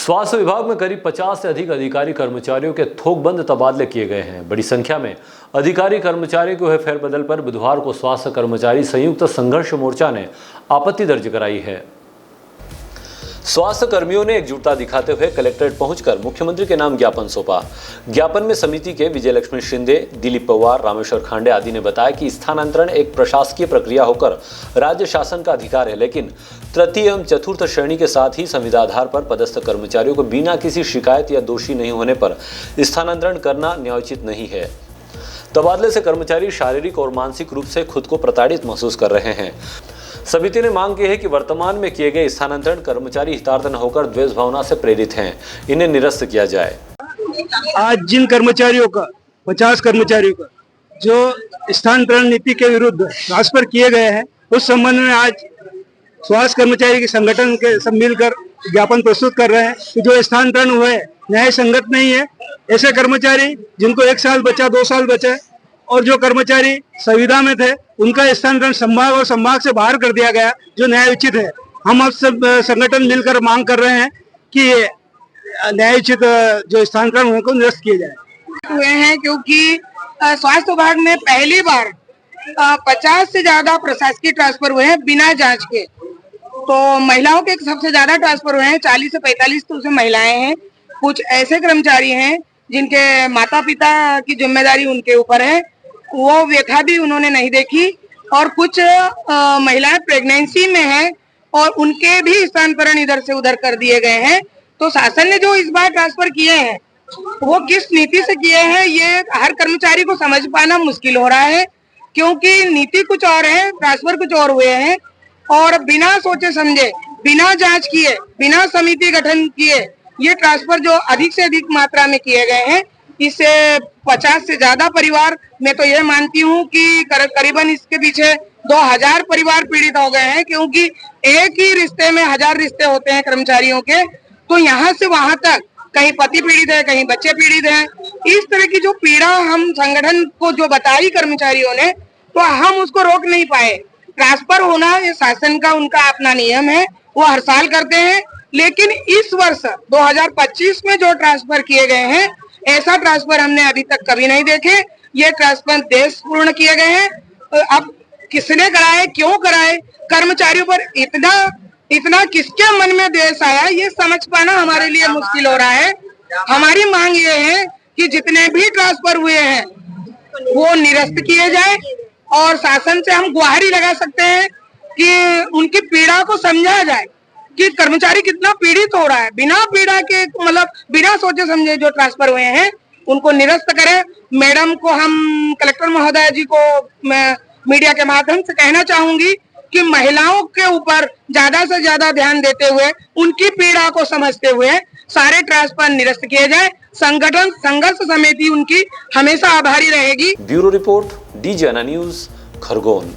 स्वास्थ्य विभाग में करीब 50 से अधिक अधिकारी कर्मचारियों के थोकबंद तबादले किए गए हैं। बड़ी संख्या में अधिकारी कर्मचारियों के हुए फेरबदल पर बुधवार को स्वास्थ्य कर्मचारी संयुक्त संघर्ष मोर्चा ने आपत्ति दर्ज कराई है। स्वास्थ्य कर्मियों ने एकजुटता दिखाते हुए कलेक्ट्रेट पहुंचकर मुख्यमंत्री के नाम ज्ञापन सौंपा। ज्ञापन में समिति के विजय लक्ष्मी शिंदे, दिलीप पवार, रामेश्वर खांडे आदि ने बताया कि स्थानांतरण एक प्रशासकीय प्रक्रिया होकर राज्य शासन का अधिकार है, लेकिन तृतीय एवं चतुर्थ श्रेणी के साथ ही संविदाधार पर पदस्थ कर्मचारियों को बिना किसी शिकायत या दोषी नहीं होने पर स्थानांतरण करना न्यायोचित नहीं है। तबादले से कर्मचारी शारीरिक और मानसिक रूप से खुद को प्रताड़ित महसूस कर रहे हैं। समिति ने मांग की है कि वर्तमान में किए गए स्थानांतरण कर्मचारी हितार्थ न होकर द्वेष भावना से प्रेरित हैं, इन्हें निरस्त किया जाए। आज जिन कर्मचारियों का 50 कर्मचारियों का जो स्थानांतरण नीति के विरुद्ध ट्रांसफर किए गए हैं, उस संबंध में आज स्वास्थ्य कर्मचारी के संगठन के सब मिलकर ज्ञापन प्रस्तुत कर रहे हैं कि जो स्थानांतरण हुए न्याय संगत नहीं है। ऐसे कर्मचारी जिनको 1 साल बचा, 2 साल बचे और जो कर्मचारी संविदा में थे उनका स्थानांतरण संभाग और संभाग से बाहर कर दिया गया, जो न्यायोचित है। हम अब सब संगठन मिलकर मांग कर रहे हैं कि न्यायोचित जो स्थानांतरण उनको निरस्त किए जाए। हुए हैं क्योंकि स्वास्थ्य विभाग में पहली बार 50 से ज्यादा प्रशासकीय ट्रांसफर हुए हैं बिना जांच के। तो महिलाओं के सबसे ज्यादा ट्रांसफर हुए हैं, 40 से 45 तो उसमें महिलाएं हैं। कुछ ऐसे कर्मचारी हैं जिनके माता पिता की जिम्मेदारी उनके ऊपर है, वो व्यथा भी उन्होंने नहीं देखी। और कुछ महिलाएं प्रेगनेंसी में हैं और उनके भी स्थानांतरण इधर से उधर कर दिए गए हैं। तो शासन ने जो इस बार ट्रांसफर किए हैं वो किस नीति से किए हैं, ये हर कर्मचारी को समझ पाना मुश्किल हो रहा है, क्योंकि नीति कुछ और है, ट्रांसफर कुछ और हुए हैं। और बिना सोचे समझे, बिना जांच किए, बिना समिति गठन किए ये ट्रांसफर जो अधिक से अधिक मात्रा में किए गए हैं, इससे 50 से ज्यादा परिवार, मैं तो यह मानती हूँ कि करीबन इसके पीछे 2000 परिवार पीड़ित हो गए हैं, क्योंकि एक ही रिश्ते में 1000 रिश्ते होते हैं कर्मचारियों के। तो यहाँ से वहां तक कहीं पति पीड़ित है, कहीं बच्चे पीड़ित हैं। इस तरह की जो पीड़ा हम संगठन को जो बताई कर्मचारियों ने, तो हम उसको रोक नहीं पाए। ट्रांसफर होना ये शासन का उनका अपना नियम है, वो हर साल करते हैं। लेकिन इस वर्ष 2025 में जो ट्रांसफर किए गए हैं, ऐसा ट्रांसफर हमने अभी तक कभी नहीं देखे। ये ट्रांसफर देशपूर्ण किए गए हैं। अब किसने कराए, क्यों कराए, कर्मचारियों पर इतना किसके मन में द्वेष आया, ये समझ पाना हमारे लिए मुश्किल हो रहा है। हमारी मांग ये है कि जितने भी ट्रांसफर हुए हैं वो निरस्त किए जाए और शासन से हम गुहारी लगा सकते हैं कि उनकी पीड़ा को समझा जाए कि कर्मचारी कितना पीड़ित हो रहा है। बिना पीड़ा के, मतलब बिना सोचे समझे जो ट्रांसफर हुए हैं उनको निरस्त करें। मैडम को, हम कलेक्टर महोदय जी को मैं मीडिया के माध्यम से कहना चाहूंगी कि महिलाओं के ऊपर ज्यादा से ज्यादा ध्यान देते हुए, उनकी पीड़ा को समझते हुए सारे ट्रांसफर निरस्त किए जाए। संगठन संघर्ष समिति उनकी हमेशा आभारी रहेगी। Bureau report, DGNA news, Khargone.